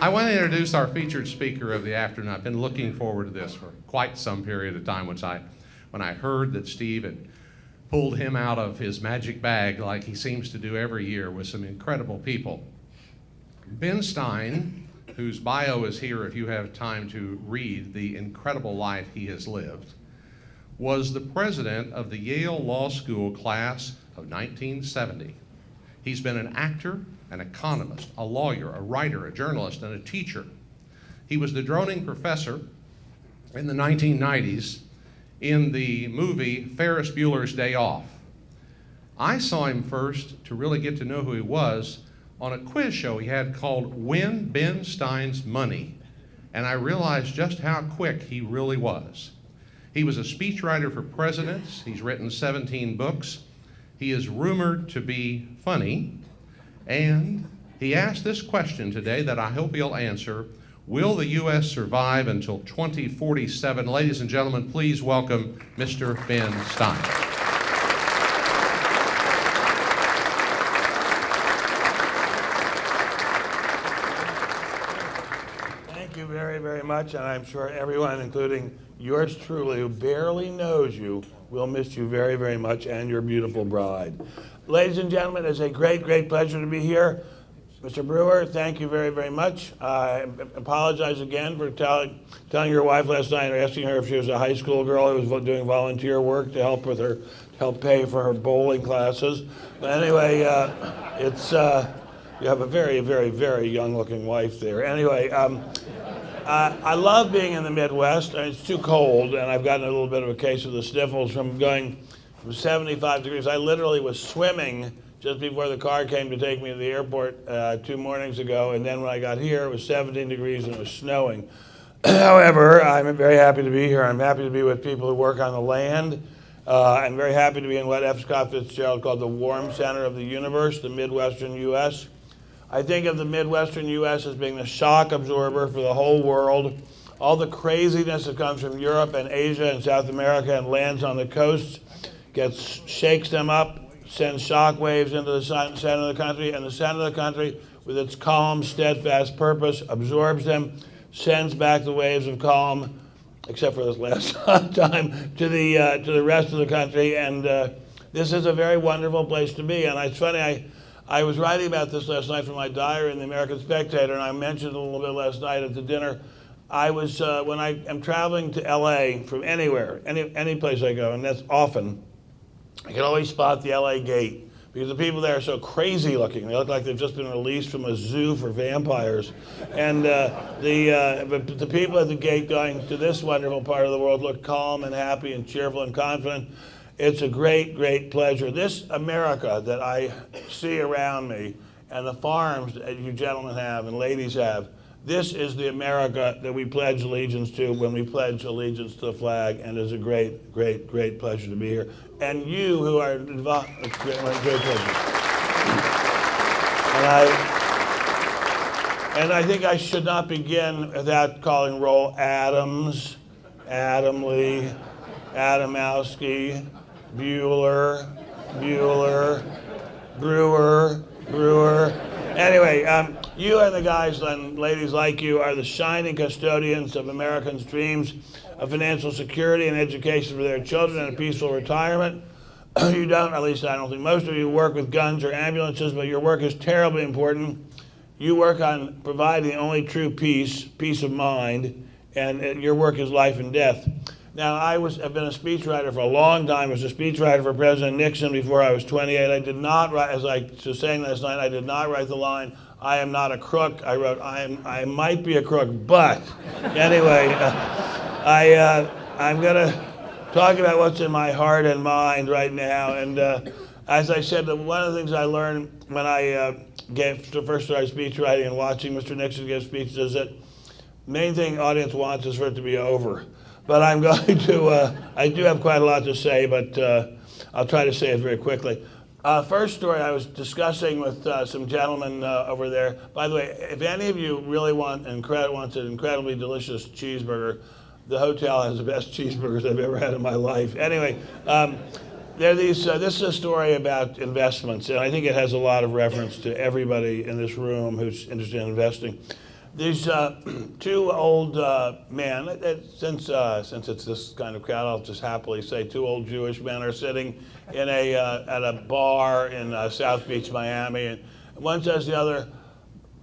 I want to introduce our featured speaker of the afternoon. I've been looking forward to this for quite some period of time. When I heard that Steve had pulled him out of his magic bag like he seems to do every year with some incredible people. Ben Stein, whose bio is here if you have time to read the incredible life he has lived, was the president of the Yale Law School class of 1970. He's been an actor, an economist, a lawyer, a writer, a journalist, and a teacher. He was the droning professor in the 1990s in the movie Ferris Bueller's Day Off. I saw him first to really get to know who he was on a quiz show he had called Win Ben Stein's Money, and I realized just how quick he really was. He was a speechwriter for presidents. He's written 17 books. He is rumored to be funny, and he asked this question today that I hope he'll answer. Will the U.S. survive until 2047? Ladies and gentlemen, please welcome Mr. Ben Stein. Thank you very, very much, and I'm sure everyone, including yours truly, who barely knows you, will miss you very, very much, and your beautiful bride. Ladies and gentlemen, it's a great, great pleasure to be here. Mr. Brewer, thank you very, very much. I apologize again for telling your wife last night, or asking her if she was a high school girl who was doing volunteer work to help pay for her bowling classes. But anyway, you have a very, very, very young-looking wife there. Anyway, I love being in the Midwest. It's too cold, and I've gotten a little bit of a case of the sniffles from going from 75 degrees. I literally was swimming just before the car came to take me to the airport 2 mornings ago, and then when I got here, it was 17 degrees and it was snowing. However, I'm very happy to be here. I'm happy to be with people who work on the land. I'm very happy to be in what F. Scott Fitzgerald called the warm center of the universe, the Midwestern U.S. I think of the Midwestern U.S. as being the shock absorber for the whole world. All the craziness that comes from Europe and Asia and South America and lands on the coasts shakes them up, sends shock waves into the center of the country, and the center of the country, with its calm, steadfast purpose, absorbs them, sends back the waves of calm, except for this last time, to the rest of the country. And this is a very wonderful place to be. And it's funny, I was writing about this last night from my diary in the American Spectator, and I mentioned it a little bit last night at the dinner. I was, when I am traveling to LA from anywhere, any place I go, and that's often, I can always spot the LA gate because the people there are so crazy looking. They look like they've just been released from a zoo for vampires. And the people at the gate going to this wonderful part of the world look calm and happy and cheerful and confident. It's a great, great pleasure. This America that I see around me and the farms that you gentlemen have and ladies have, this is the America that we pledge allegiance to when we pledge allegiance to the flag, and it's a great, great, great pleasure to be here. And you who are involved, it's a great pleasure. And I think I should not begin without calling roll Adams, Adamley, Adamowski, Bueller, Brewer. Anyway, you and the guys and ladies like you are the shining custodians of Americans' dreams of financial security and education for their children and a peaceful retirement. You don't, at least I don't think most of you, work with guns or ambulances, but your work is terribly important. You work on providing the only true peace of mind, and your work is life and death. Now, I've been a speechwriter for a long time. I was a speechwriter for President Nixon before I was 28. I did not write, as I was saying last night, I did not write the line, "I am not a crook." I wrote, I might be a crook, but. Anyway, I'm going to talk about what's in my heart and mind right now. And as I said, one of the things I learned when I first started speechwriting and watching Mr. Nixon give speeches is that the main thing the audience wants is for it to be over. But I'm going to, I do have quite a lot to say, but I'll try to say it very quickly. First story I was discussing with some gentlemen over there. By the way, if any of you really wants an incredibly delicious cheeseburger, the hotel has the best cheeseburgers I've ever had in my life. Anyway, this is a story about investments, and I think it has a lot of reference to everybody in this room who's interested in investing. These two old men, since it's this kind of crowd, I'll just happily say two old Jewish men are sitting in at a bar in South Beach, Miami, and one says to the other,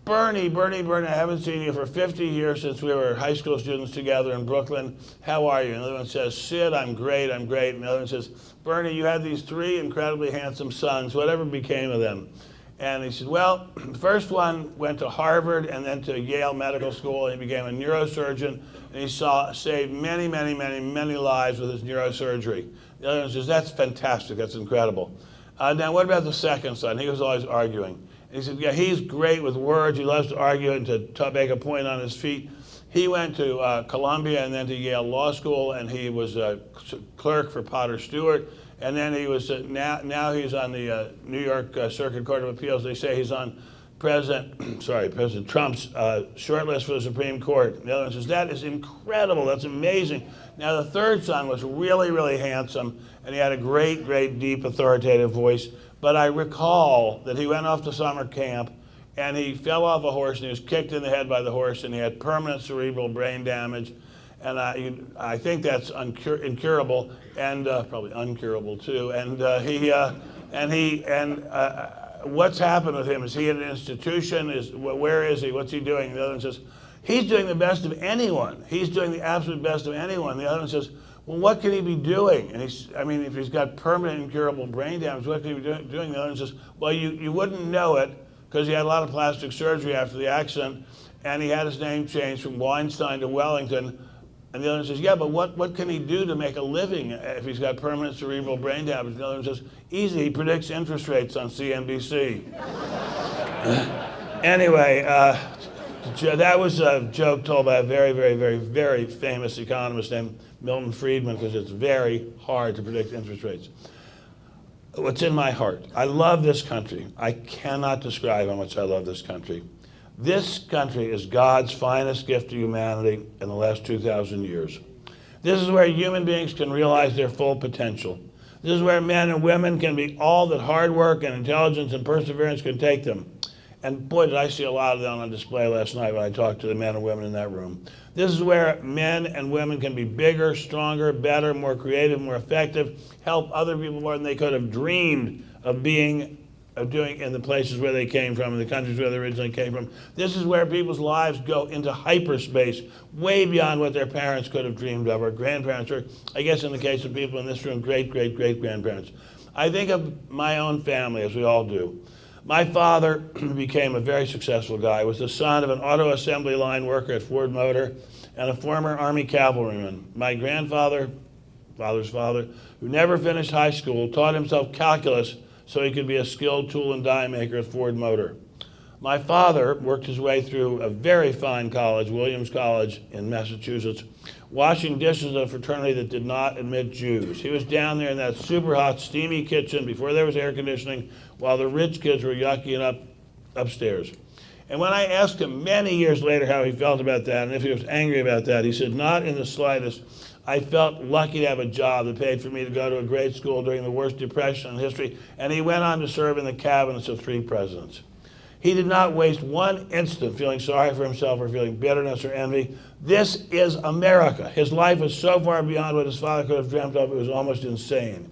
Bernie, Bernie, Bernie, I haven't seen you for 50 years since we were high school students together in Brooklyn. How are you? And the other one says, Sid, I'm great, I'm great. And the other one says, Bernie, you had these three incredibly handsome sons. Whatever became of them? And he said, well, the first one went to Harvard and then to Yale Medical School, and he became a neurosurgeon, and he saved many, many, many, many lives with his neurosurgery. The other one says, that's fantastic, that's incredible. Now, what about the second son? He was always arguing. And he said, yeah, he's great with words. He loves to argue and to make a point on his feet. He went to Columbia and then to Yale Law School, and he was a clerk for Potter Stewart. And then he was, now he's on the New York Circuit Court of Appeals. They say he's on President Trump's shortlist for the Supreme Court. And the other one says, that is incredible, that's amazing. Now the third son was really, really handsome, and he had a great, great, deep, authoritative voice. But I recall that he went off to summer camp, and he fell off a horse, and he was kicked in the head by the horse, and he had permanent cerebral brain damage. And I think that's incurable, and probably uncurable too. And what's happened with him? Is he at an institution? Where is he? What's he doing? The other one says, he's doing the best of anyone. He's doing the absolute best of anyone. The other one says, well, what could he be doing? And if he's got permanent incurable brain damage, what could he be doing? The other one says, well, you wouldn't know it because he had a lot of plastic surgery after the accident, and he had his name changed from Weinstein to Wellington. And the other one says, yeah, but what can he do to make a living if he's got permanent cerebral brain damage? And the other one says, easy, he predicts interest rates on CNBC. Anyway, that was a joke told by a very, very, very, very famous economist named Milton Friedman, because it's very hard to predict interest rates. What's in my heart? I love this country. I cannot describe how much I love this country. This country is God's finest gift to humanity in the last 2,000 years. This is where human beings can realize their full potential. This is where men and women can be all that hard work and intelligence and perseverance can take them. And boy, did I see a lot of that on display last night when I talked to the men and women in that room. This is where men and women can be bigger, stronger, better, more creative, more effective, help other people more than they could have dreamed of doing in the places where they came from, in the countries where they originally came from. This is where people's lives go into hyperspace, way beyond what their parents could have dreamed of, or grandparents, or I guess in the case of people in this room, great, great, great grandparents. I think of my own family, as we all do. My father became a very successful guy. He was the son of an auto assembly line worker at Ford Motor and a former Army cavalryman. My grandfather, father's father, who never finished high school, taught himself calculus so he could be a skilled tool and die maker at Ford Motor. My father worked his way through a very fine college, Williams College in Massachusetts, washing dishes at a fraternity that did not admit Jews. He was down there in that super hot, steamy kitchen before there was air conditioning, while the rich kids were yucking up upstairs. And when I asked him many years later how he felt about that and if he was angry about that, he said, not in the slightest. I felt lucky to have a job that paid for me to go to a grade school during the worst depression in history, and he went on to serve in the cabinets of 3 presidents. He did not waste one instant feeling sorry for himself or feeling bitterness or envy. This is America. His life was so far beyond what his father could have dreamt of, it was almost insane.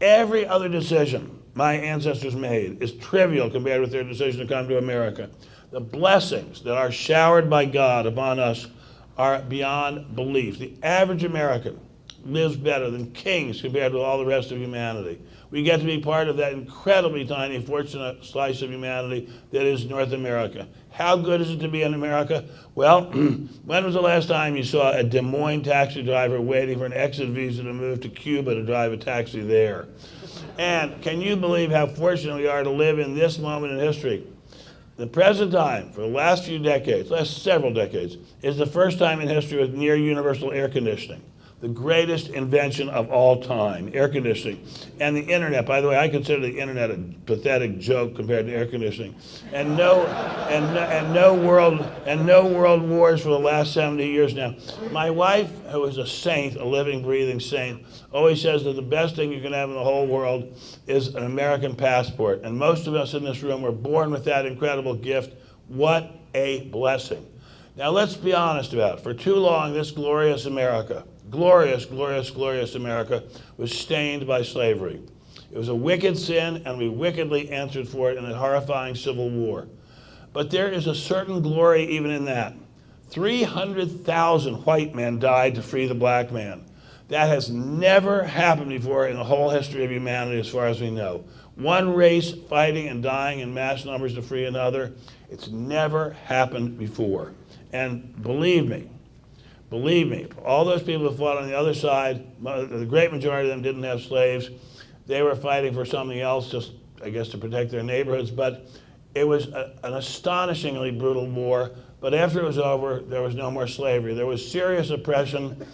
Every other decision my ancestors made is trivial compared with their decision to come to America. The blessings that are showered by God upon us are beyond belief. The average American lives better than kings compared with all the rest of humanity. We get to be part of that incredibly tiny, fortunate slice of humanity that is North America. How good is it to be in America? Well, when was the last time you saw a Des Moines taxi driver waiting for an exit visa to move to Cuba to drive a taxi there? And can you believe how fortunate we are to live in this moment in history? The present time, for the last few decades, last several decades, is the first time in history with near universal air conditioning. The greatest invention of all time, air conditioning. And the internet, by the way, I consider the internet a pathetic joke compared to air conditioning. And no world wars for the last 70 years now. My wife, who is a saint, a living, breathing saint, always says that the best thing you can have in the whole world is an American passport. And most of us in this room were born with that incredible gift. What a blessing. Now let's be honest about it. For too long, this glorious America, glorious, glorious, glorious America, was stained by slavery. It was a wicked sin, and we wickedly answered for it in a horrifying civil war. But there is a certain glory even in that. 300,000 white men died to free the black man. That has never happened before in the whole history of humanity as far as we know. One race fighting and dying in mass numbers to free another. It's never happened before. And believe me, all those people who fought on the other side, the great majority of them didn't have slaves. They were fighting for something else, just, I guess, to protect their neighborhoods. But it was an astonishingly brutal war. But after it was over, there was no more slavery. There was serious oppression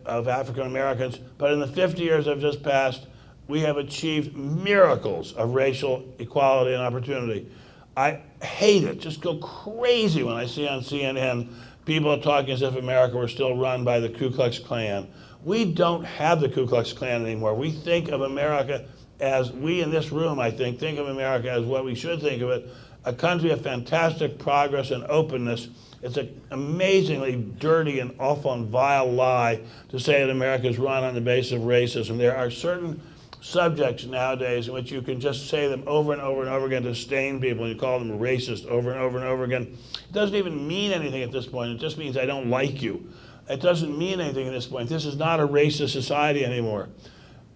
of African Americans. But in the 50 years that have just passed, we have achieved miracles of racial equality and opportunity. I hate it, just go crazy when I see on CNN people talking as if America were still run by the Ku Klux Klan. We don't have the Ku Klux Klan anymore. We think of America as, we in this room, I think of America as what we should think of it, a country of fantastic progress and openness. It's an amazingly dirty and awful and vile lie to say that America is run on the basis of racism. There are certain subjects nowadays in which you can just say them over and over and over again to stain people, and you call them racist over and over and over again. It doesn't even mean anything at this point. It just means I don't like you. It doesn't mean anything at this point. This is not a racist society anymore.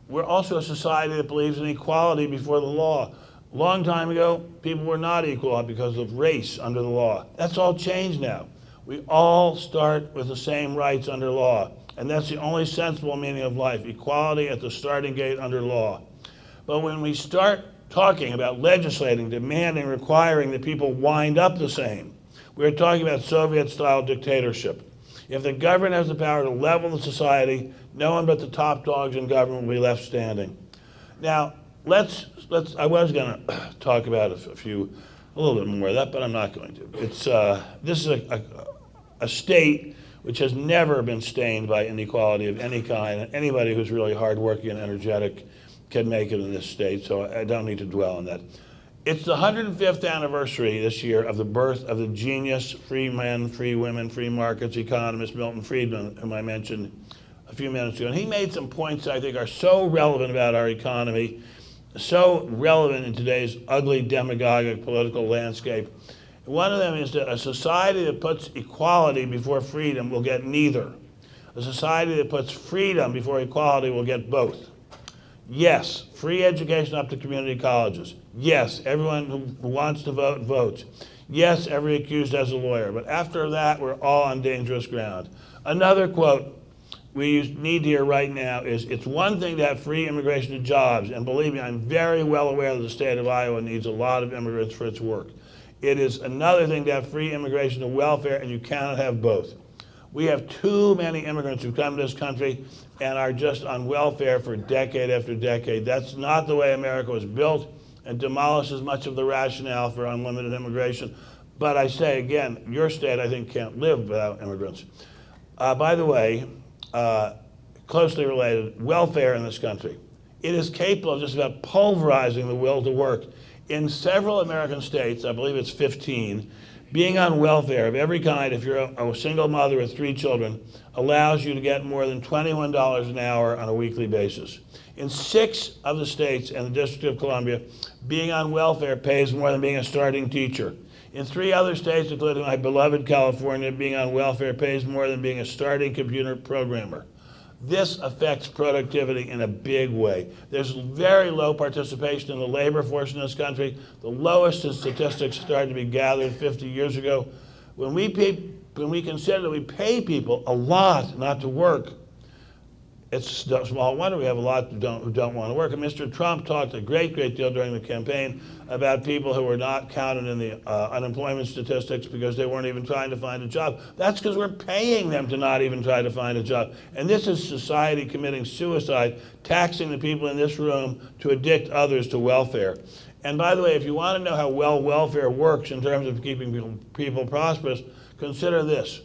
We're also a society that believes in equality before the law. A long time ago, people were not equal because of race under the law. That's all changed now. We all start with the same rights under law. And that's the only sensible meaning of life, equality at the starting gate under law. But when we start talking about legislating, demanding, requiring that people wind up the same, we're talking about Soviet-style dictatorship. If the government has the power to level the society, no one but the top dogs in government will be left standing. Now, I was going to talk about a little bit more of that, but I'm not going to. This is a state which has never been stained by inequality of any kind. Anybody who's really hardworking and energetic can make it in this state, so I don't need to dwell on that. It's the 105th anniversary this year of the birth of the genius, free men, free women, free markets economist Milton Friedman, whom I mentioned a few minutes ago. And he made some points that I think are so relevant about our economy, so relevant in today's ugly demagogic political landscape. One of them is that a society that puts equality before freedom will get neither. A society that puts freedom before equality will get both. Yes, free education up to community colleges. Yes, everyone who wants to vote votes. Yes, every accused has a lawyer. But after that, we're all on dangerous ground. Another quote we need to hear right now is, it's one thing to have free immigration to jobs, and believe me, I'm very well aware that the state of Iowa needs a lot of immigrants for its work. It is another thing to have free immigration to welfare, and you cannot have both. We have too many immigrants who come to this country and are just on welfare for decade after decade. That's not the way America was built, and demolishes much of the rationale for unlimited immigration. But I say again, your state, I think, can't live without immigrants. By the way, closely related, welfare in this country. It is capable of just about pulverizing the will to work. In several American states, I believe it's 15, being on welfare of every kind, if you're a single mother with 3 children, allows you to get more than $21 an hour on a weekly basis. In 6 of the states and the District of Columbia, being on welfare pays more than being a starting teacher. In 3 other states, including my beloved California, being on welfare pays more than being a starting computer programmer. This affects productivity in a big way. There's very low participation in the labor force in this country. The lowest in statistics started to be gathered 50 years ago. When we consider that we pay people a lot not to work, it's no small wonder we have a lot who don't want to work. And Mr. Trump talked a great deal during the campaign about people who were not counted in the unemployment statistics because they weren't even trying to find a job. That's because we're paying them to not even try to find a job. And this is society committing suicide, taxing the people in this room to addict others to welfare. And by the way, if you want to know how well welfare works in terms of keeping people prosperous, consider this.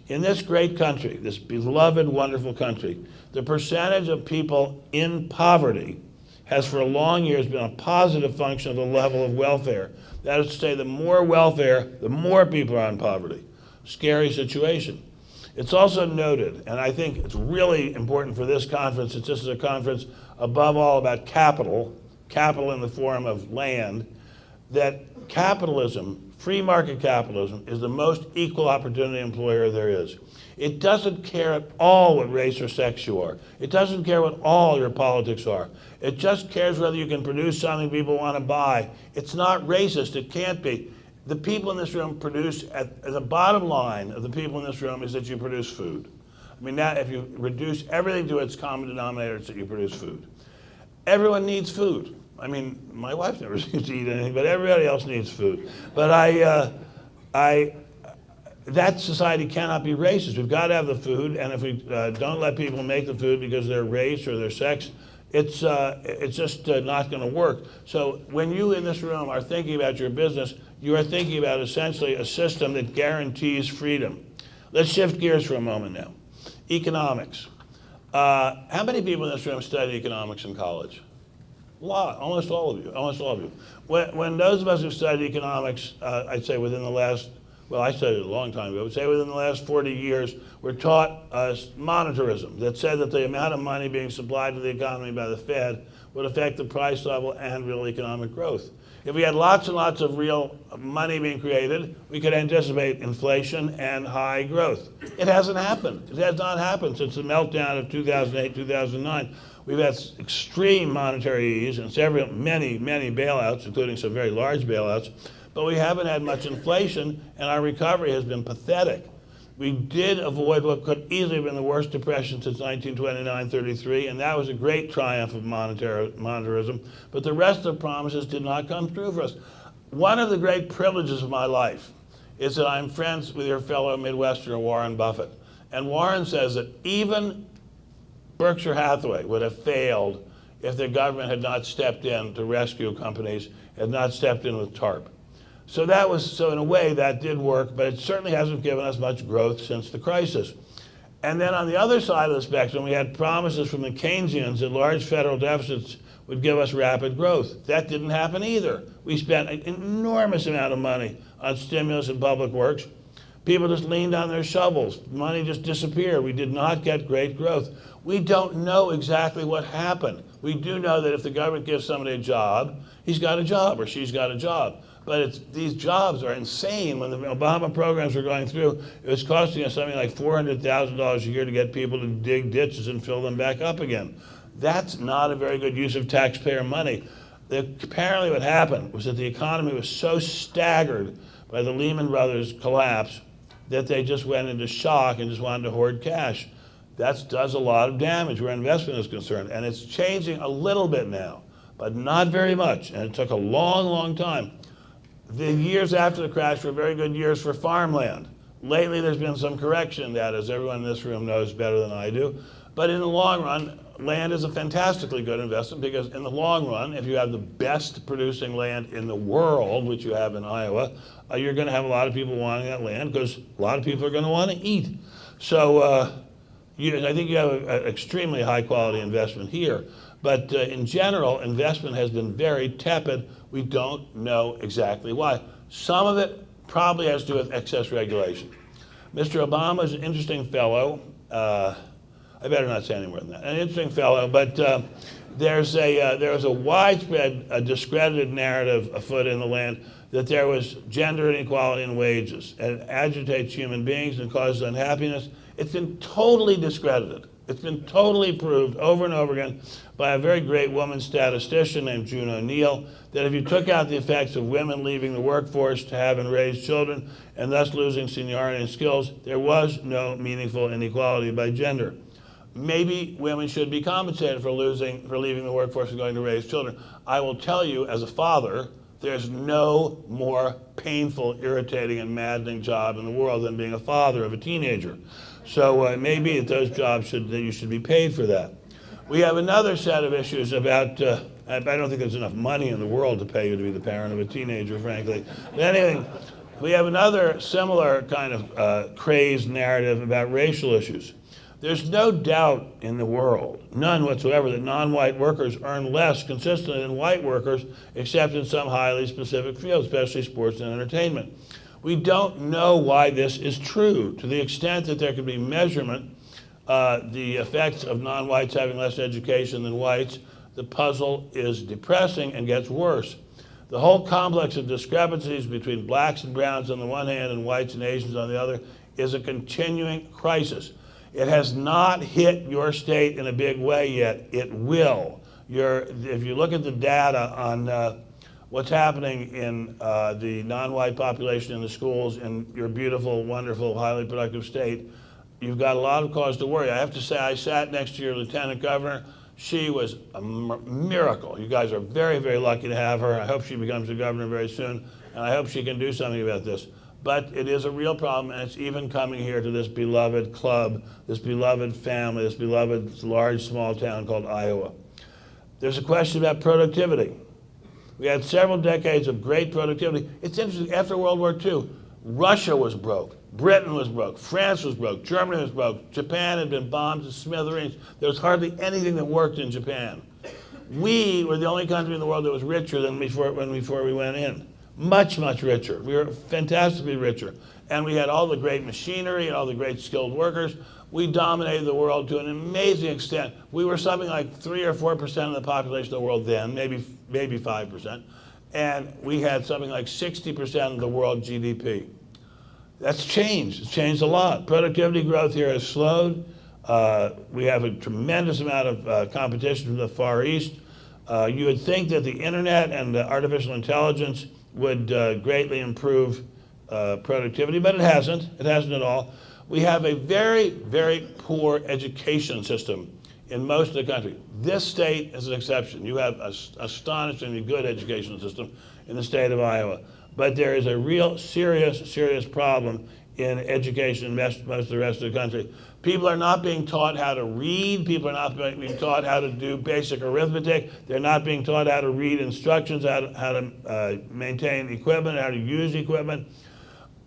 In this great country, this beloved, wonderful country, the percentage of people in poverty has for long years been a positive function of the level of welfare. That is to say, the more welfare, the more people are in poverty. scary situation. It's also noted, and I think it's really important for this conference, since this is a conference above all about capital in the form of land, that capitalism, free market capitalism, is the most equal opportunity employer there is. It doesn't care at all what race or sex you are. It doesn't care what all your politics are. It just cares whether you can produce something people want to buy. It's not racist. It can't be. The people in this room produce, at the bottom line of the people in this room is that you produce food. I mean, that, if you reduce everything to its common denominator, it's that you produce food. Everyone needs food. I mean, my wife never seems to eat anything, but everybody else needs food. But that society cannot be racist. We've got to have the food, and if we don't let people make the food because of their race or their sex, it's just not going to work. So when you in this room are thinking about your business, you are thinking about essentially a system that guarantees freedom. Let's shift gears for a moment now. Economics. How many people in this room studied economics in college? A lot, almost all of you. When those of us who studied economics, I'd say within the last, well, I studied it a long time ago, I would say within the last 40 years, were taught monetarism, that said that the amount of money being supplied to the economy by the Fed would affect the price level and real economic growth. If we had lots and lots of real money being created, we could anticipate inflation and high growth. It hasn't happened. It has not happened since the meltdown of 2008, 2009. We've had extreme monetary ease and many bailouts, including some very large bailouts, but we haven't had much inflation, and our recovery has been pathetic. We did avoid what could easily have been the worst depression since 1929-33, and that was a great triumph of monetarism, but the rest of the promises did not come true for us. One of the great privileges of my life is that I'm friends with your fellow Midwesterner, Warren Buffett. And Warren says that even Berkshire Hathaway would have failed if the government had not stepped in to rescue companies, had not stepped in with TARP. So in a way that did work, but it certainly hasn't given us much growth since the crisis. And then on the other side of the spectrum, we had promises from the Keynesians that large federal deficits would give us rapid growth. That didn't happen either. We spent an enormous amount of money on stimulus and public works. People just leaned on their shovels. Money just disappeared. We did not get great growth. We don't know exactly what happened. We do know that if the government gives somebody a job, he's got a job or she's got a job. But these jobs are insane. When the Obama programs were going through, it was costing us something like $400,000 a year to get people to dig ditches and fill them back up again. That's not a very good use of taxpayer money. Apparently what happened was that the economy was so staggered by the Lehman Brothers collapse that they just went into shock and just wanted to hoard cash. That does a lot of damage where investment is concerned. And it's changing a little bit now, but not very much. And it took a long time. The years after the crash were very good years for farmland. Lately, there's been some correction in that, as everyone in this room knows better than I do. But in the long run, land is a fantastically good investment because in the long run, if you have the best producing land in the world, which you have in Iowa, you're going to have a lot of people wanting that land because a lot of people are going to want to eat. So I think you have an extremely high quality investment here. But in general, investment has been very tepid. We don't know exactly why. Some of it probably has to do with excess regulation. Mr. Obama is an interesting fellow. I better not say any more than that. An interesting fellow, but there's a widespread discredited narrative afoot in the land that there was gender inequality in wages, and it agitates human beings and causes unhappiness. It's been totally discredited. It's been totally proved over and over again by a very great woman statistician named June O'Neill that if you took out the effects of women leaving the workforce to have and raise children and thus losing seniority and skills, there was no meaningful inequality by gender. Maybe women should be compensated for leaving the workforce and going to raise children. I will tell you, as a father, there's no more painful, irritating, and maddening job in the world than being a father of a teenager. So maybe at those jobs you should be paid for that. We have another set of issues about, I don't think there's enough money in the world to pay you to be the parent of a teenager, frankly. But anyway, we have another similar kind of crazed narrative about racial issues. There's no doubt in the world, none whatsoever, that non-white workers earn less consistently than white workers, except in some highly specific fields, especially sports and entertainment. We don't know why this is true. To the extent that there could be measurement, the effects of non-whites having less education than whites, the puzzle is depressing and gets worse. The whole complex of discrepancies between blacks and browns on the one hand and whites and Asians on the other is a continuing crisis. It has not hit your state in a big way yet. It will. If you look at the data on what's happening in the non-white population in the schools in your beautiful, wonderful, highly productive state, you've got a lot of cause to worry. I have to say, I sat next to your lieutenant governor. She was a miracle. You guys are very, very lucky to have her. I hope she becomes a governor very soon, and I hope she can do something about this. But it is a real problem, and it's even coming here to this beloved club, this beloved family, this beloved large, small town called Iowa. There's a question about productivity. We had several decades of great productivity. It's interesting, after World War II, Russia was broke. Britain was broke, France was broke, Germany was broke, Japan had been bombed to smithereens. There was hardly anything that worked in Japan. We were the only country in the world that was richer than before we went in. Much, much richer. We were fantastically richer. And we had all the great machinery and all the great skilled workers. We dominated the world to an amazing extent. We were something like 3 or 4% of the population of the world then, maybe 5%. And we had something like 60% of the world GDP. That's changed. It's changed a lot. Productivity growth here has slowed. We have a tremendous amount of competition from the Far East. You would think that the internet and artificial intelligence would greatly improve productivity, but it hasn't. It hasn't at all. We have a very, very poor education system in most of the country. This state is an exception. You have an astonishingly good education system in the state of Iowa. But there is a real serious problem in education in most of the rest of the country. People are not being taught how to read. People are not being taught how to do basic arithmetic. They're not being taught how to read instructions, how to maintain equipment, how to use equipment.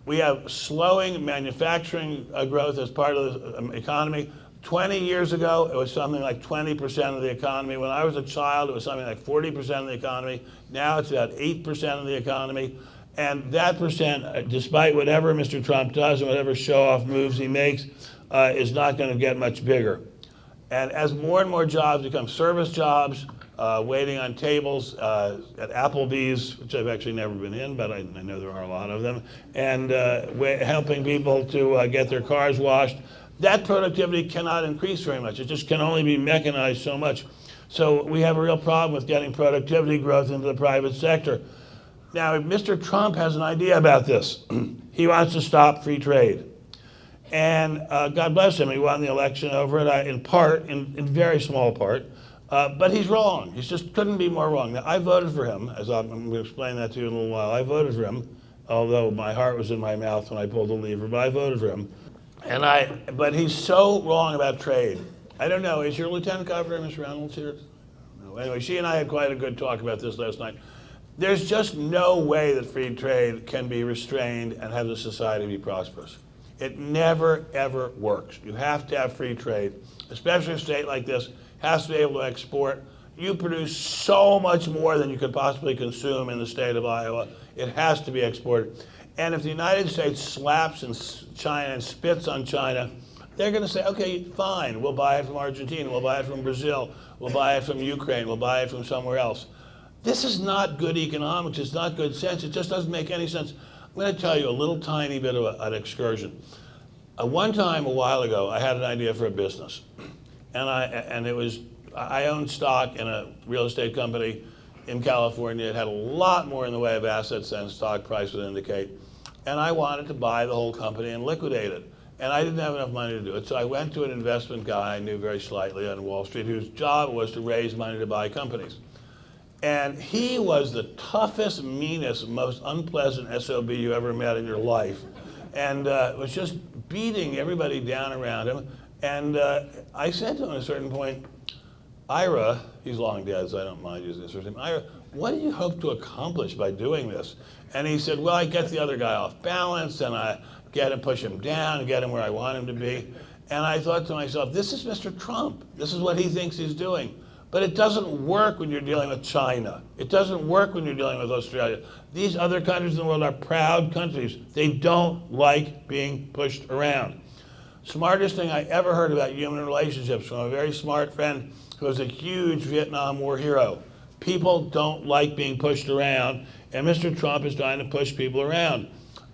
We have slowing manufacturing growth as part of the economy. 20 years ago, it was something like 20% of the economy. When I was a child, it was something like 40% of the economy. Now it's about 8% of the economy. And that percent, despite whatever Mr. Trump does and whatever show-off moves he makes, is not going to get much bigger. And as more and more jobs become service jobs, waiting on tables at Applebee's, which I've actually never been in, but I know there are a lot of them, and helping people to get their cars washed, that productivity cannot increase very much. It just can only be mechanized so much. So we have a real problem with getting productivity growth into the private sector. Now, if Mr. Trump has an idea about this, he wants to stop free trade. And God bless him, he won the election over it, in part, in very small part. But he's wrong. He just couldn't be more wrong. Now, I voted for him, as I'm going to explain that to you in a little while. I voted for him, although my heart was in my mouth when I pulled the lever, but I voted for him. But he's so wrong about trade. I don't know, is your Lieutenant Governor, Ms. Reynolds, here? No. Anyway, she and I had quite a good talk about this last night. There's just no way that free trade can be restrained and have the society be prosperous. It never, ever works. You have to have free trade, especially a state like this has to be able to export. You produce so much more than you could possibly consume in the state of Iowa. It has to be exported. And if the United States slaps China and spits on China, they're going to say, okay, fine, we'll buy it from Argentina, we'll buy it from Brazil, we'll buy it from Ukraine, we'll buy it from somewhere else. This is not good economics, it's not good sense, it just doesn't make any sense. I'm going to tell you a little tiny bit of an excursion. One time, a while ago, I had an idea for a business. I owned stock in a real estate company in California. It had a lot more in the way of assets than stock price would indicate. And I wanted to buy the whole company and liquidate it. And I didn't have enough money to do it. So I went to an investment guy I knew very slightly on Wall Street, whose job was to raise money to buy companies. And he was the toughest, meanest, most unpleasant SOB you ever met in your life. And was just beating everybody down around him. And I said to him at a certain point, Ira, he's long dead, so I don't mind using his first name, Ira, what do you hope to accomplish by doing this? And he said, well, I get the other guy off balance, and I get him, push him down, and get him where I want him to be. And I thought to myself, this is Mr. Trump. This is what he thinks he's doing. But it doesn't work when you're dealing with China. It doesn't work when you're dealing with Australia. These other countries in the world are proud countries. They don't like being pushed around. Smartest thing I ever heard about human relationships from a very smart friend who was a huge Vietnam War hero. People don't like being pushed around, and Mr. Trump is trying to push people around.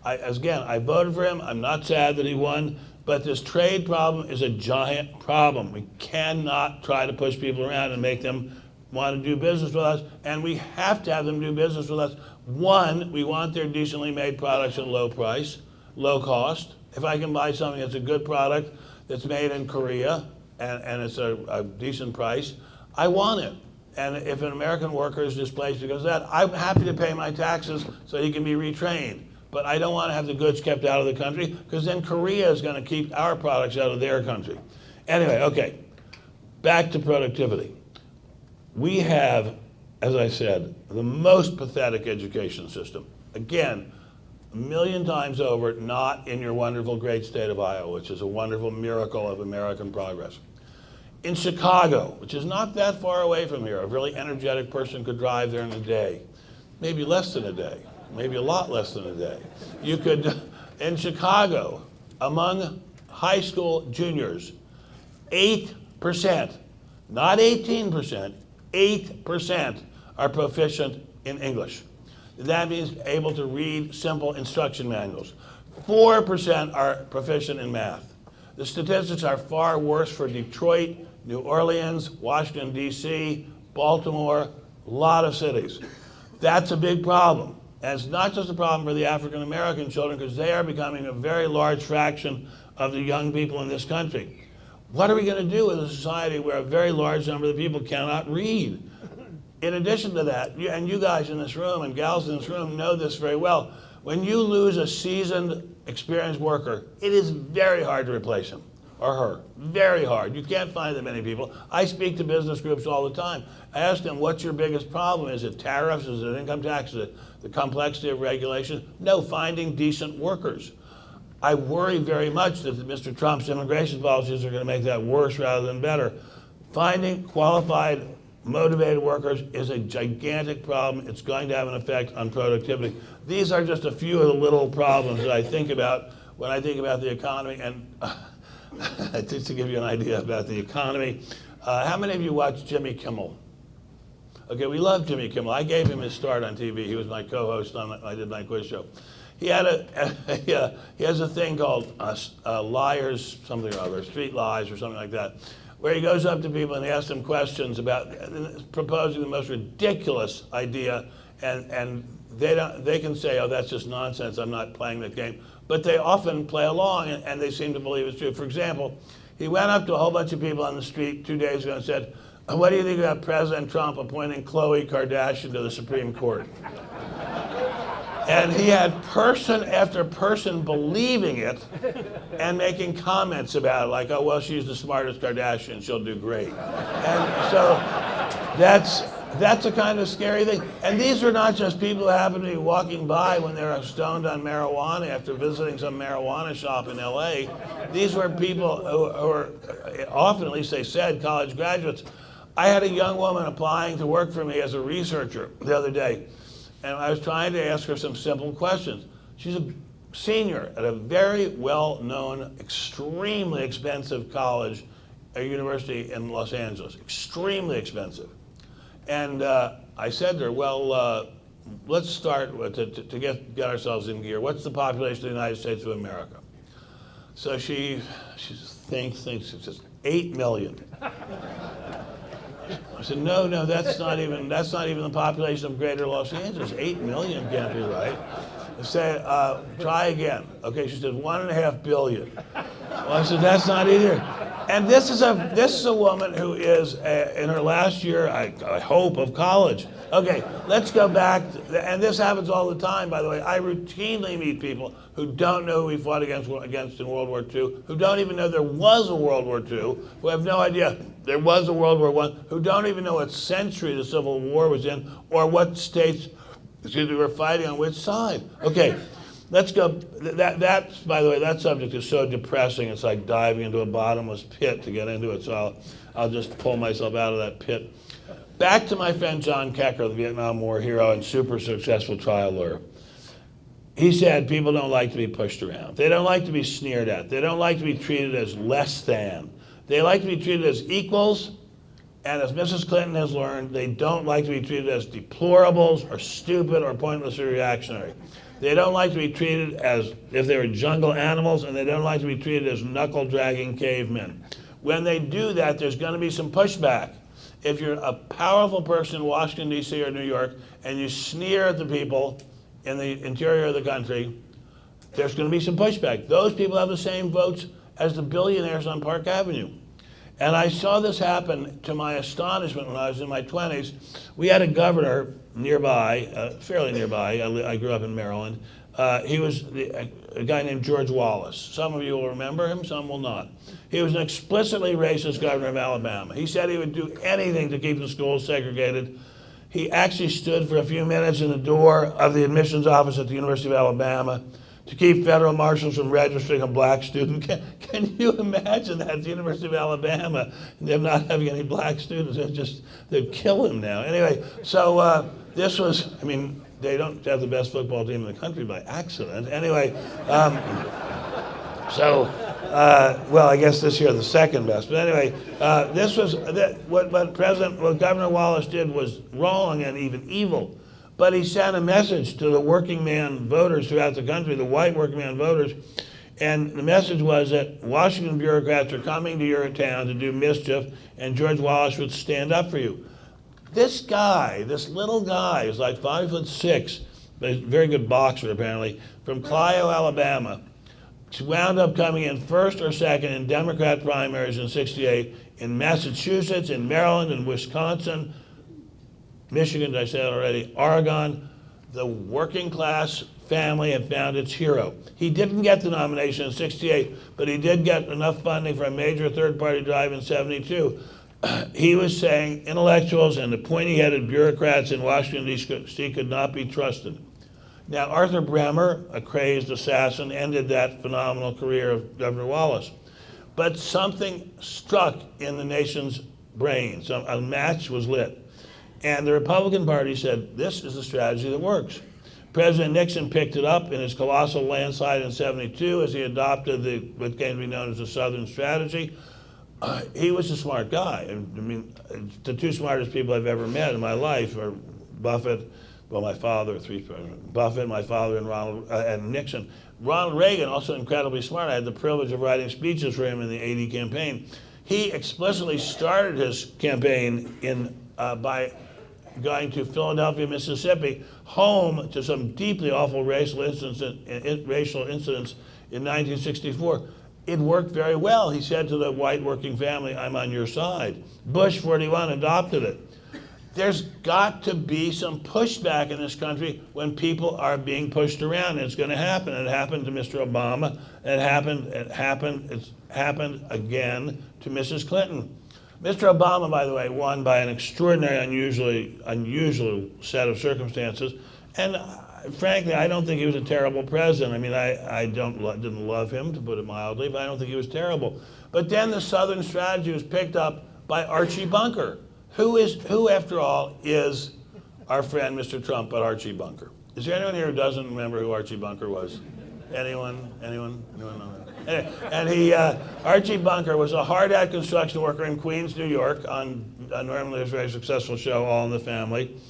I voted for him. I'm not sad that he won, but this trade problem is a giant problem. We cannot try to push people around and make them want to do business with us, and we have to have them do business with us. One, we want their decently made products at low price, low cost. If I can buy something that's a good product that's made in Korea and it's a decent price, I want it. And if an American worker is displaced because of that, I'm happy to pay my taxes so he can be retrained. But I don't want to have the goods kept out of the country, because then Korea is going to keep our products out of their country. Anyway, okay, back to productivity. We have, as I said, the most pathetic education system. Again, a million times over, not in your wonderful great state of Iowa, which is a wonderful miracle of American progress. In Chicago, which is not that far away from here, a really energetic person could drive there in a day, maybe less than a day. Maybe a lot less than a day. You could, in Chicago, among high school juniors, 8%, not 18%, 8% are proficient in English. That means able to read simple instruction manuals. 4% are proficient in math. The statistics are far worse for Detroit, New Orleans, Washington, D.C., Baltimore, a lot of cities. That's a big problem. And it's not just a problem for the African American children, because they are becoming a very large fraction of the young people in this country. What are we going to do in a society where a very large number of the people cannot read? In addition to that, and you guys in this room and gals in this room know this very well, when you lose a seasoned, experienced worker, it is very hard to replace him or her. Very hard. You can't find that many people. I speak to business groups all the time. I ask them, what's your biggest problem? Is it tariffs? Is it income tax? Is it the complexity of regulation? No, finding decent workers. I worry very much that Mr. Trump's immigration policies are going to make that worse rather than better. Finding qualified, motivated workers is a gigantic problem. It's going to have an effect on productivity. These are just a few of the little problems that I think about when I think about the economy. And just to give you an idea about the economy, how many of you watch Jimmy Kimmel? Okay, we love Jimmy Kimmel. I gave him his start on TV. He was my co-host on I Did My Quiz Show. He had he has a thing called Liars, something or other, Street Lies or something like that, where he goes up to people and he asks them questions about proposing the most ridiculous idea, and they can say, oh, that's just nonsense, I'm not playing that game. But they often play along, and they seem to believe it's true. For example, he went up to a whole bunch of people on the street 2 days ago and said, what do you think about President Trump appointing Khloe Kardashian to the Supreme Court? And he had person after person believing it and making comments about it, like, oh, well, she's the smartest Kardashian, she'll do great. And so that's a kind of scary thing. And these are not just people who happen to be walking by when they're stoned on marijuana after visiting some marijuana shop in LA. These were people who are often, at least they said, college graduates. I had a young woman applying to work for me as a researcher the other day, and I was trying to ask her some simple questions. She's a senior at a very well-known, extremely expensive college, a university in Los Angeles, extremely expensive. And I said to her, well, let's start with, to get ourselves in gear. What's the population of the United States of America? So she thinks, she says, 8 million. I said, no, that's not even the population of greater Los Angeles. 8 million can't be right. I said, try again. Okay, she said, 1.5 billion. Well, I said, that's not either. And this is a woman who is in her last year, I hope, of college. Okay, let's go back, and this happens all the time, by the way. I routinely meet people who don't know who we fought against in World War II, who don't even know there was a World War II, who have no idea there was a World War I, who don't even know what century the Civil War was in, or what states, were fighting on which side. Okay, let's go. That's, by the way, that subject is so depressing. It's like diving into a bottomless pit to get into it. So I'll just pull myself out of that pit. Back to my friend John Kecker, the Vietnam War hero and super successful trial lawyer. He said people don't like to be pushed around. They don't like to be sneered at. They don't like to be treated as less than. They like to be treated as equals. And as Mrs. Clinton has learned, they don't like to be treated as deplorables or stupid or pointlessly reactionary. They don't like to be treated as if they were jungle animals, and they don't like to be treated as knuckle-dragging cavemen. When they do that, there's going to be some pushback. If you're a powerful person in Washington, D.C. or New York, and you sneer at the people in the interior of the country, there's going to be some pushback. Those people have the same votes as the billionaires on Park Avenue. And I saw this happen to my astonishment when I was in my 20s. We had a governor nearby, fairly nearby. I grew up in Maryland. He was a guy named George Wallace. Some of you will remember him, some will not. He was an explicitly racist governor of Alabama. He said he would do anything to keep the schools segregated. He actually stood for a few minutes in the door of the admissions office at the University of Alabama to keep federal marshals from registering a black student. Can you imagine that at the University of Alabama, and them not having any black students? They'd kill him now. Anyway, so this was, I mean, they don't have the best football team in the country by accident. Anyway, well, I guess this year the second best. But anyway, this was, what Governor Wallace did was wrong and even evil. But he sent a message to the working man voters throughout the country, the white working man voters, and the message was that Washington bureaucrats are coming to your town to do mischief, and George Wallace would stand up for you. This guy, this little guy, is like 5'6", but he's a very good boxer apparently, from Clio, Alabama, wound up coming in first or second in Democrat primaries in '68 in Massachusetts, in Maryland, in Wisconsin, Michigan, I said already, Oregon. The working class family had found its hero. He didn't get the nomination in '68, but he did get enough funding for a major third-party drive in '72. He was saying intellectuals and the pointy-headed bureaucrats in Washington, D.C. could not be trusted. Now, Arthur Bremer, a crazed assassin, ended that phenomenal career of Governor Wallace. But something struck in the nation's brain. A match was lit. And the Republican Party said, this is the strategy that works. President Nixon picked it up in his colossal landslide in '72 as he adopted what came to be known as the Southern Strategy. He was a smart guy. I mean, the two smartest people I've ever met in my life are Buffett, well, my father, Buffett, my father, and Nixon. Ronald Reagan, also incredibly smart. I had the privilege of writing speeches for him in the '80 campaign. He explicitly started his campaign by going to Philadelphia, Mississippi, home to some deeply awful racial incidents in 1964. It worked very well. He said to the white working family, I'm on your side. Bush 41 adopted it. There's got to be some pushback in this country when people are being pushed around. It's going to happen. It happened to Mr. Obama. It's happened again to Mrs. Clinton. Mr. Obama, by the way, won by an extraordinary, unusual set of circumstances. And frankly, I don't think he was a terrible president. I mean, I didn't love him, to put it mildly, but I don't think he was terrible. But then the Southern strategy was picked up by Archie Bunker. Who, after all, is our friend Mr. Trump but Archie Bunker? Is there anyone here who doesn't remember who Archie Bunker was? Anyone know that? And Archie Bunker was a hard-hat construction worker in Queens, New York, on normally a very successful show, All in the Family.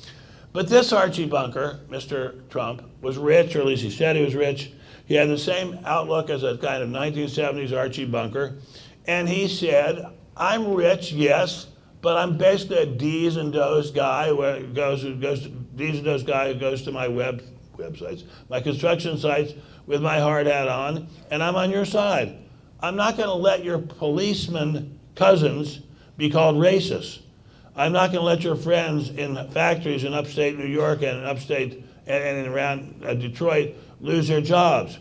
But this Archie Bunker, Mr. Trump, was rich, or at least he said he was rich. He had the same outlook as a kind of 1970s Archie Bunker. And he said, I'm rich, yes, but I'm basically a D's and Do's guy who goes to my websites, my construction sites with my hard hat on, and I'm on your side. I'm not going to let your policeman cousins be called racist. I'm not going to let your friends in factories in upstate New York and around Detroit lose their jobs.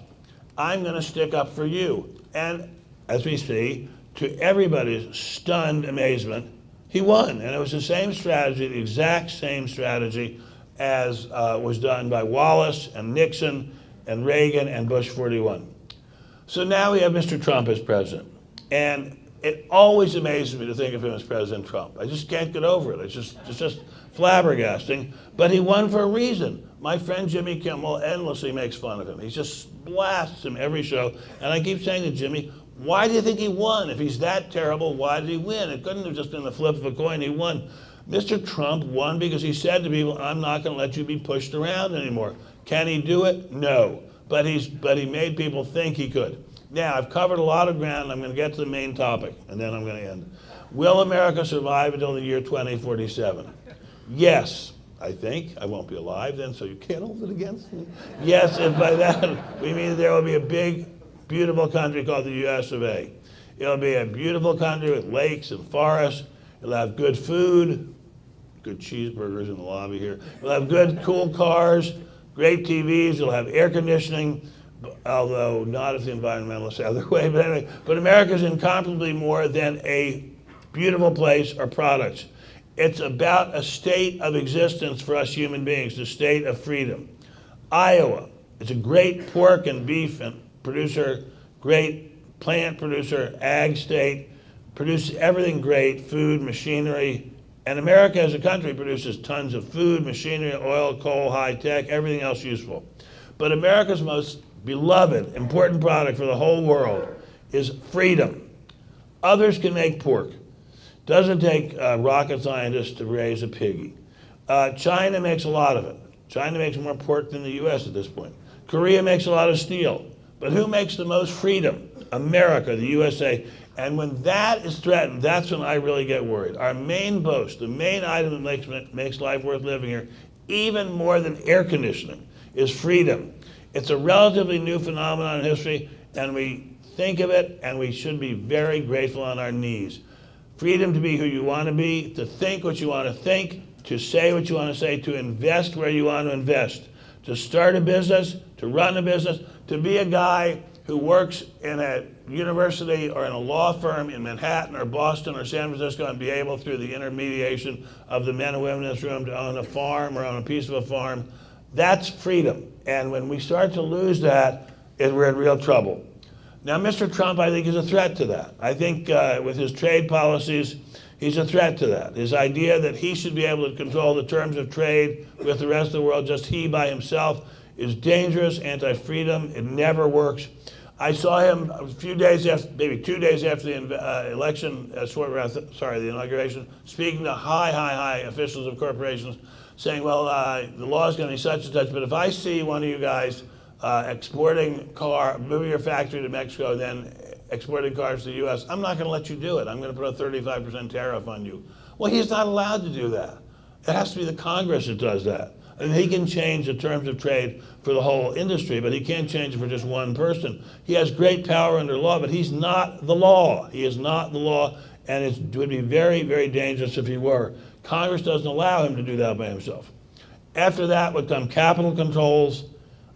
I'm going to stick up for you. And as we see, to everybody's stunned amazement, he won. And it was the same strategy, the exact same strategy as was done by Wallace and Nixon and Reagan and Bush 41. So now we have Mr. Trump as president. And it always amazes me to think of him as President Trump. I just can't get over it. It's just flabbergasting. But he won for a reason. My friend Jimmy Kimmel endlessly makes fun of him. He just blasts him every show. And I keep saying to Jimmy, why do you think he won? If he's that terrible, why did he win? It couldn't have just been the flip of a coin. He won. Mr. Trump won because he said to people, I'm not going to let you be pushed around anymore. Can he do it? No. But he made people think he could. Now, I've covered a lot of ground. I'm going to get to the main topic, and then I'm going to end. Will America survive until the year 2047? Yes, I think. I won't be alive then, so you can't hold it against me. Yes, and by that, we mean there will be a big, beautiful country called the US of A. It'll be a beautiful country with lakes and forests. It'll have good food, good cheeseburgers in the lobby here. It'll have good, cool cars, great TVs. It'll have air conditioning, although not if the environmentalists have their way. But anyway, but America's incomparably more than a beautiful place or products. It's about a state of existence for us human beings, the state of freedom. Iowa, it's a great pork and beef and producer, great plant producer, ag state, produces everything great, food, machinery. And America as a country produces tons of food, machinery, oil, coal, high tech, everything else useful. But America's most beloved, important product for the whole world is freedom. Others can make pork. Doesn't take rocket scientists to raise a piggy. China makes a lot of it. China makes more pork than the US at this point. Korea makes a lot of steel. But who makes the most freedom? America, the USA. And when that is threatened, that's when I really get worried. Our main boast, the main item that makes life worth living here, even more than air conditioning, is freedom. It's a relatively new phenomenon in history, and we think of it, and we should be very grateful on our knees. Freedom to be who you want to be, to think what you want to think, to say what you want to say, to invest where you want to invest, to start a business, to run a business, to be a guy who works in a university or in a law firm in Manhattan or Boston or San Francisco and be able, through the intermediation of the men and women in this room, to own a farm or own a piece of a farm. That's freedom. And when we start to lose that, we're in real trouble. Now, Mr. Trump, I think, is a threat to that. I think with his trade policies, he's a threat to that. His idea that he should be able to control the terms of trade with the rest of the world, just he by himself, is dangerous, anti-freedom. It never works. I saw him a few days after, maybe 2 days after the election, the inauguration, speaking to high officials of corporations, saying, well, the law is going to be such and such, but if I see one of you guys moving your factory to Mexico, and then exporting cars to the U.S., I'm not going to let you do it. I'm going to put a 35% tariff on you. Well, he's not allowed to do that. It has to be the Congress that does that. And he can change the terms of trade for the whole industry, but he can't change it for just one person. He has great power under law, but he's not the law. He is not the law, and it would be very, very dangerous if he were. Congress doesn't allow him to do that by himself. After that would come capital controls.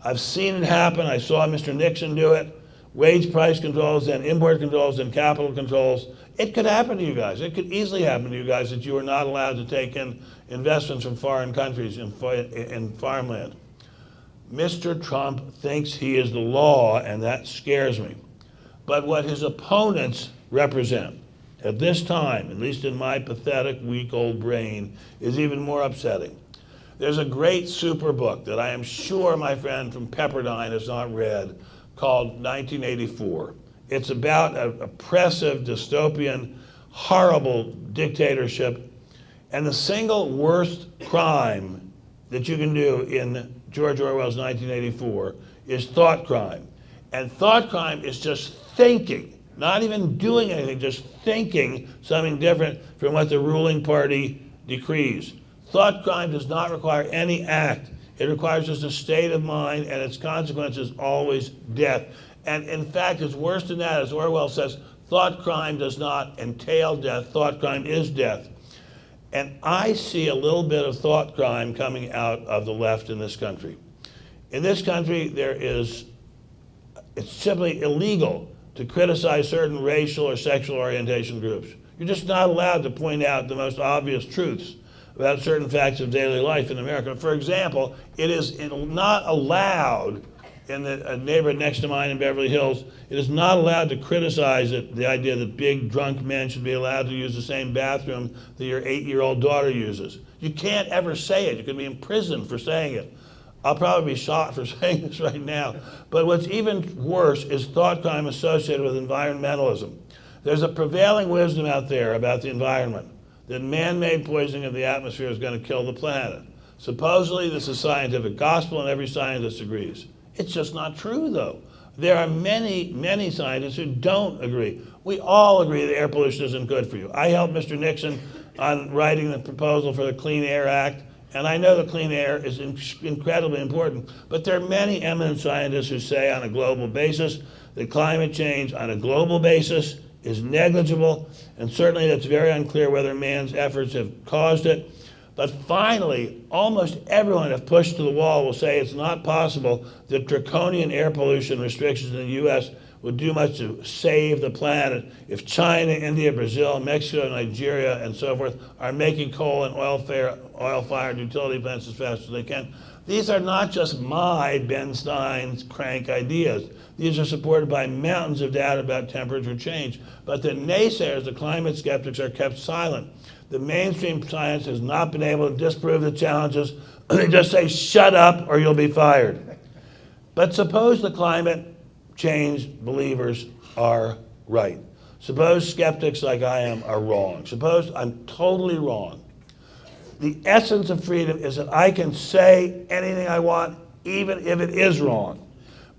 I've seen it happen. I saw Mr. Nixon do it. Wage price controls, then import controls, then capital controls. It could happen to you guys. It could easily happen to you guys that you are not allowed to take in investments from foreign countries in farmland. Mr. Trump thinks he is the law, and that scares me. But what his opponents represent at this time, at least in my pathetic, weak old brain, is even more upsetting. There's a great super book that I am sure my friend from Pepperdine has not read, called 1984. It's about an oppressive, dystopian, horrible dictatorship. And the single worst crime that you can do in George Orwell's 1984 is thought crime. And thought crime is just thinking, not even doing anything, just thinking something different from what the ruling party decrees. Thought crime does not require any act. It requires just a state of mind, and its consequence is always death. And in fact, it's worse than that. As Orwell says, thought crime does not entail death. Thought crime is death. And I see a little bit of thought crime coming out of the left in this country. In this country, it's simply illegal to criticize certain racial or sexual orientation groups. You're just not allowed to point out the most obvious truths about certain facts of daily life in America. For example, it is not allowed in the neighborhood next to mine in Beverly Hills, it is not allowed to criticize it, the idea that big drunk men should be allowed to use the same bathroom that your 8-year-old daughter uses. You can't ever say it. You could be imprisoned for saying it. I'll probably be shot for saying this right now. But what's even worse is thought crime associated with environmentalism. There's a prevailing wisdom out there about the environment, that man-made poisoning of the atmosphere is going to kill the planet. Supposedly, this is scientific gospel, and every scientist agrees. It's just not true, though. There are many, many scientists who don't agree. We all agree that air pollution isn't good for you. I helped Mr. Nixon on writing the proposal for the Clean Air Act, and I know that clean air is incredibly important, but there are many eminent scientists who say on a global basis that climate change on a global basis is negligible, and certainly that's very unclear whether man's efforts have caused it. But finally, almost everyone, if pushed to the wall, will say it's not possible that draconian air pollution restrictions in the U.S. would do much to save the planet if China, India, Brazil, Mexico, Nigeria, and so forth are making coal and oil-fired utility plants as fast as they can. These are not just my, Ben Stein's, crank ideas. These are supported by mountains of data about temperature change. But the naysayers, the climate skeptics, are kept silent. The mainstream science has not been able to disprove the challenges. They just say, shut up or you'll be fired. But suppose the climate change believers are right. Suppose skeptics like I am are wrong. Suppose I'm totally wrong. The essence of freedom is that I can say anything I want, even if it is wrong.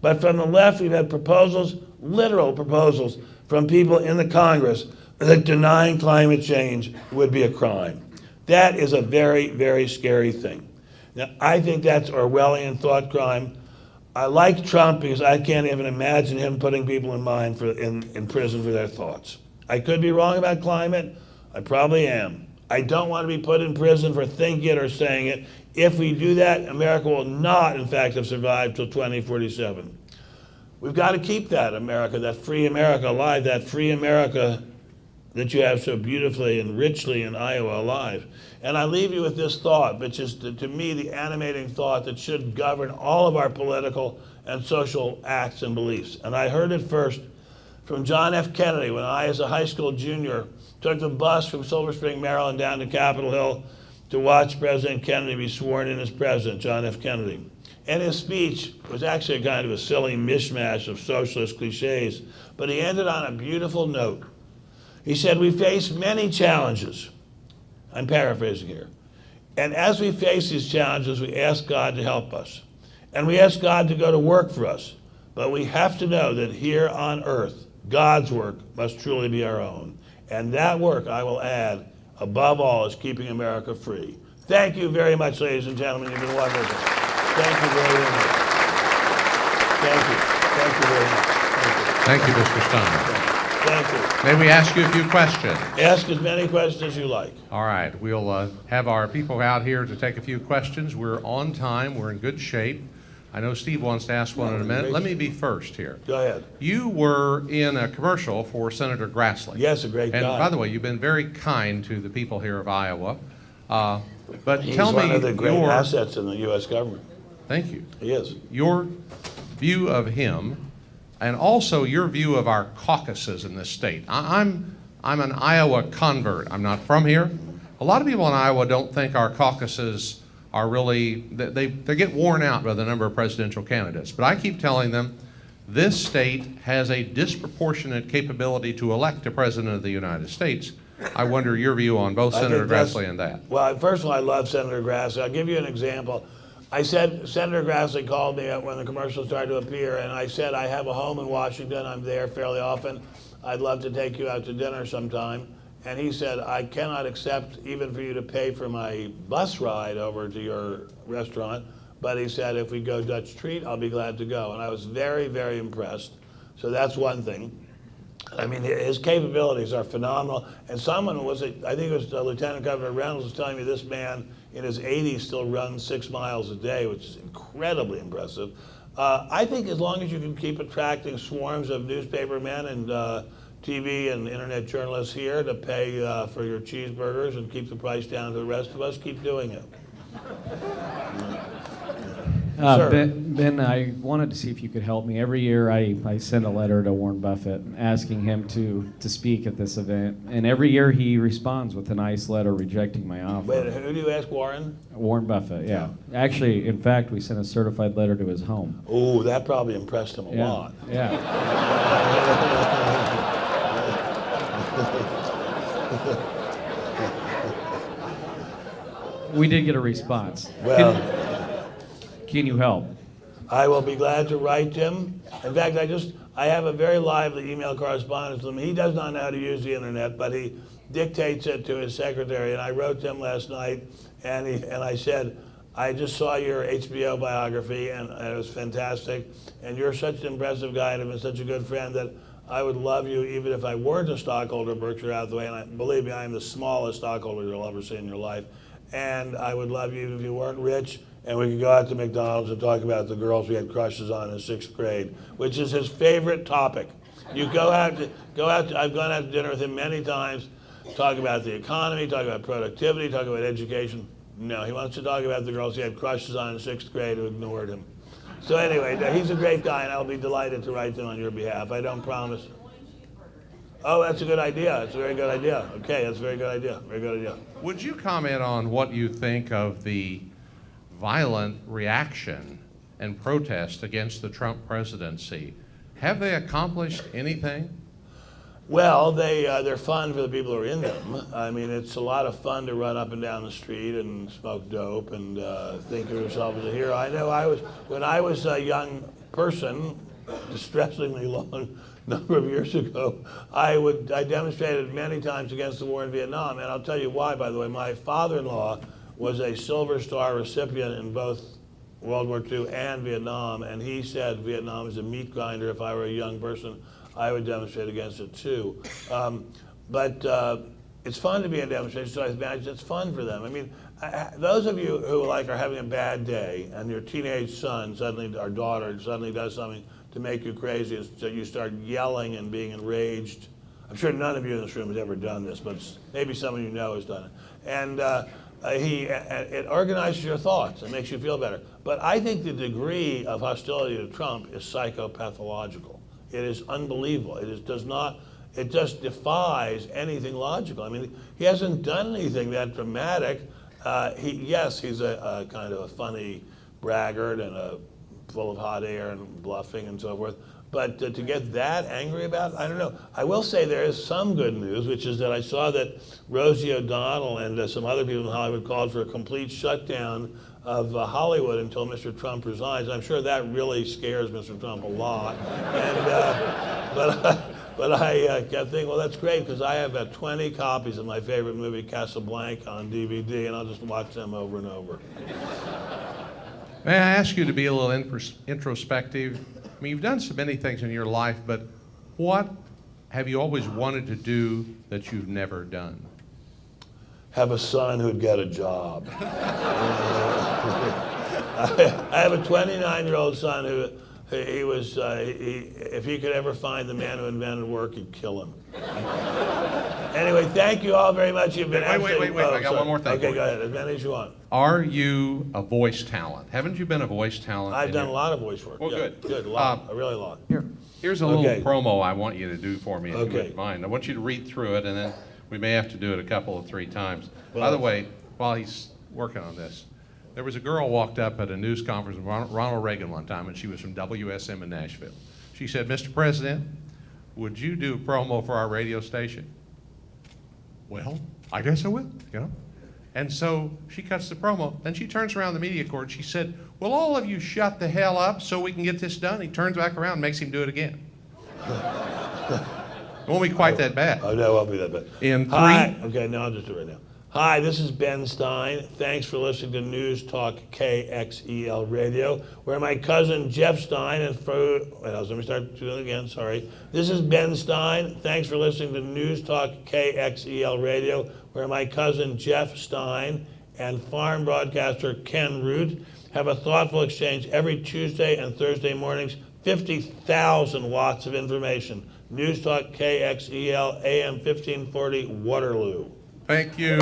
But from the left, we've had proposals, literal proposals, from people in the Congress that denying climate change would be a crime. That is a very, very scary thing. Now, I think that's Orwellian thought crime. I like Trump because I can't even imagine him putting people in prison for their thoughts. I could be wrong about climate. I probably am. I don't want to be put in prison for thinking it or saying it. If we do that, America will not, in fact, have survived till 2047. We've got to keep that America, that free America alive, that free America that you have so beautifully and richly in Iowa alive. And I leave you with this thought, which is, to me, the animating thought that should govern all of our political and social acts and beliefs. And I heard it first from John F. Kennedy when I, as a high school junior, took the bus from Silver Spring, Maryland, down to Capitol Hill to watch President Kennedy be sworn in as president, John F. Kennedy. And his speech was actually a kind of a silly mishmash of socialist cliches, but he ended on a beautiful note. He said, we face many challenges. I'm paraphrasing here. And as we face these challenges, we ask God to help us. And we ask God to go to work for us. But we have to know that here on earth, God's work must truly be our own. And that work, I will add, above all, is keeping America free. Thank you very much, ladies and gentlemen. You've been wonderful. Thank you very much. Thank you. Thank you very much. Thank you, Mr. Stein. Thank you. May we ask you a few questions? Ask as many questions as you like. All right. We'll have our people out here to take a few questions. We're on time. We're in good shape. I know Steve wants to ask one in a minute. Let me be first here. Go ahead. You were in a commercial for Senator Grassley. Yes, a great guy. And by the way, you've been very kind to the people here of Iowa. But He's tell me one of the great assets in the U.S. government. Thank you. He is. Your view of him, and also your view of our caucuses in this state. I'm an Iowa convert. I'm not from here. A lot of people in Iowa don't think our caucuses are really, they get worn out by the number of presidential candidates. But I keep telling them this state has a disproportionate capability to elect a president of the United States. I wonder your view on both Senator Grassley and that. Well, first of all, I love Senator Grassley. I'll give you an example. I said, Senator Grassley called me up when the commercials started to appear, and I said, I have a home in Washington. I'm there fairly often. I'd love to take you out to dinner sometime. And he said, I cannot accept even for you to pay for my bus ride over to your restaurant. But he said, if we go Dutch Treat, I'll be glad to go. And I was very, very impressed. So that's one thing. I mean, his capabilities are phenomenal. And someone was, I think it was Lieutenant Governor Reynolds, was telling me this man in his 80s still runs 6 miles a day, which is incredibly impressive. I think as long as you can keep attracting swarms of newspaper men and TV and internet journalists here to pay for your cheeseburgers and keep the price down to the rest of us, keep doing it. Sir. Ben, I wanted to see if you could help me. Every year I send a letter to Warren Buffett asking him to speak at this event. And every year he responds with a nice letter rejecting my offer. Wait, who do you ask, Warren? Warren Buffett, yeah. Actually, in fact, we sent a certified letter to his home. Ooh, that probably impressed him a Yeah, lot. yeah. We did get a response. Well, Can you help? I will be glad to write him. In fact, I have a very lively email correspondence with him. He does not know how to use the internet, but he dictates it to his secretary. And I wrote to him last night, and I said, I just saw your HBO biography, and it was fantastic. And you're such an impressive guy, and have been such a good friend that I would love you even if I weren't a stockholder of Berkshire Hathaway. And believe me, I am the smallest stockholder you'll ever see in your life. And I would love you even if you weren't rich. And we could go out to McDonald's and talk about the girls we had crushes on in 6th grade, which is his favorite topic. You I've gone out to dinner with him many times, talk about the economy, talk about productivity, talk about education. No, he wants to talk about the girls he had crushes on in 6th grade who ignored him. So anyway, he's a great guy, and I'll be delighted to write them on your behalf. I don't promise. Oh, that's a good idea. That's a very good idea. Okay, that's a very good idea. Very good idea. Would you comment on what you think of the violent reaction and protest against the Trump presidency? Have they accomplished anything? Well, they're fun for the people who are in them. I mean, it's a lot of fun to run up and down the street and smoke dope and think of yourself as a hero. I know when I was a young person, distressingly long number of years ago, I demonstrated many times against the war in Vietnam, and I'll tell you why, by the way. My father-in-law was a Silver Star recipient in both World War II and Vietnam, and he said Vietnam is a meat grinder. If I were a young person, I would demonstrate against it too. But it's fun to be in demonstrations, so I imagine it's fun for them. I mean, those of you who are having a bad day and your teenage son suddenly, or daughter suddenly does something to make you crazy, and so you start yelling and being enraged. I'm sure none of you in this room has ever done this, but maybe someone you know has done it. And it organizes your thoughts and makes you feel better. But I think the degree of hostility to Trump is psychopathological. It is unbelievable. It just defies anything logical. I mean, he hasn't done anything that dramatic. He's a kind of a funny braggart and full of hot air and bluffing and so forth. But to get that angry about it, I don't know. I will say there is some good news, which is that I saw that Rosie O'Donnell and some other people in Hollywood called for a complete shutdown of Hollywood until Mr. Trump resigns. I'm sure that really scares Mr. Trump a lot. But I kept thinking, well, that's great, because I have about 20 copies of my favorite movie, Casablanca, on DVD, and I'll just watch them over and over. May I ask you to be a little introspective? I mean, you've done so many things in your life, but what have you always wanted to do that you've never done? Have a son who'd get a job. I have a 29-year-old son who if he could ever find the man who invented work, he'd kill him. Anyway, thank you all very much. You've been Wait, I got one more thing. Okay, go ahead, as many as you want. Are you a voice talent? Haven't you been a voice talent? I've done a lot of voice work. Well, yeah, good. A lot, really a lot. Here's a little promo I want you to do for me, if you Okay. wouldn't mind. I want you to read through it, and then we may have to do it a couple of 3 times. Well, by the way, while he's working on this, there was a girl walked up at a news conference with Ronald Reagan one time, and she was from WSM in Nashville. She said, "Mr. President, would you do a promo for our radio station?" Well, I guess I will, you know. And so she cuts the promo. Then she turns around the media corps. She said, "Will all of you shut the hell up so we can get this done?" He turns back around and makes him do it again. It won't be quite that bad. Oh, no, it won't be that bad. In 3. Hi. Okay, no, I'll just do it right now. Hi, this is Ben Stein. Thanks for listening to News Talk KXEL Radio, where my cousin Jeff Stein let me start doing it again, sorry. This is Ben Stein. Thanks for listening to News Talk KXEL Radio, where my cousin Jeff Stein and farm broadcaster Ken Root have a thoughtful exchange every Tuesday and Thursday mornings, 50,000 watts of information. News Talk KXEL AM 1540 Waterloo. Thank you.